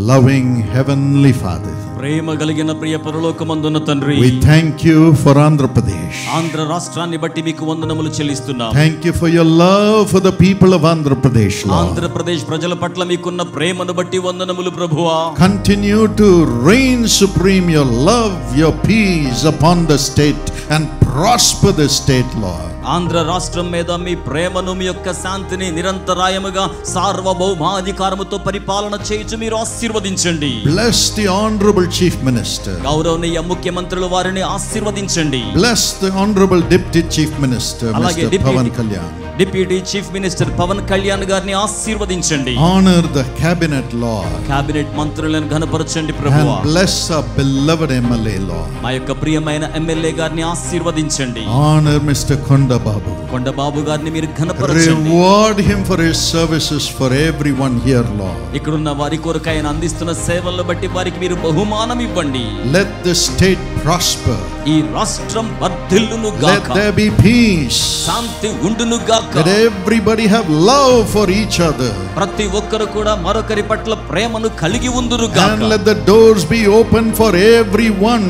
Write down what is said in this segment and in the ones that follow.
Loving Heavenly Father, ప్రేమ కలిగిన ప్రియ పరలోకమందున్న తండ్రి, we thank you for Andhra Pradesh. Andhra రాష్ట్రాన్ని బట్టి మీకు వందనములు చెల్లిస్తున్నాం. Thank you for your love for the people of Andhra Pradesh, Lord. Andhra Pradesh ప్రజల పట్ల మీకున్న ప్రేమను బట్టి వందనములు ప్రభువా. Continue to reign supreme your love, your peace upon the state and prosper the state, Lord. Andhra రాష్ట్రం మీద మీ ప్రేమను, మీ యొక్క శాంతిని నిరంతరాయముగా సార్వభౌమాధికారముతో పరిపాలన చేయుచు మీరు ఆశీర్వదించండి. Bless the honorable chief minister. గౌరవనీయ ముఖ్యమంత్రులు వారిని ఆశీర్వదించండి. Bless the honorable deputy chief minister, Mr. Pawan Kalyan. Deputy chief minister Pawan Kalyan గారిని ఆశీర్వదించండి. Honor the cabinet, Lord. Cabinet మంత్రులను ఘనపరచండి ప్రభువా. And bless our beloved MLA, Lord. మా యొక్క ప్రియమైన ఎమ్మెల్యే గారిని ఆశీర్వదించండి. Honor Mr. Konda Babu. Kondababu గారిని మీరు ఘనపరచండి. Reward him for his services for everyone here, Lord. ఇక్కడున్న వారి కొరకు ఆయన అందిస్తున్న సేవలను బట్టి వారికి మీరు బహుమానం ఇవ్వండి. Let the state prosper. ఈ రాష్ట్రం వర్ధిల్లును Let గాక. there be peace. శాంతి ఉండును గాక. Let everybody have love for each other. ప్రతి ఒక్కరు కూడా మరొకరి పట్ల ప్రేమను కలిగి ఉందురు గాక. And let the doors be open for everyone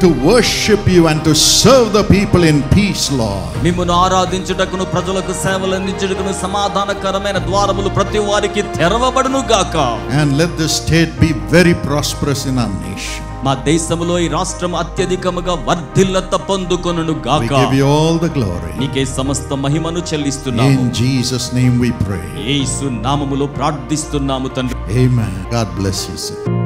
to worship you and to serve the people in peace, Lord. మిమ్మును ఆరాధించుటకును ప్రజలకు సేవలు అందించుటకును సమాధానకరమైన ద్వారములు ప్రతి వారికి తెరవబడును గాక. And let the state be very prosperous in our nation. మా దేశములో ఈ రాష్ట్రం అత్యధికముగా వర్ధిల్లత పొందుకొనును We గాక. give you all the glory. నీకే సమస్త మహిమను చెల్లిస్తున్నాము. In Jesus' name we pray. యేసు నామములో ప్రార్థిస్తున్నాము తండ్రి. Amen. God bless you, sir.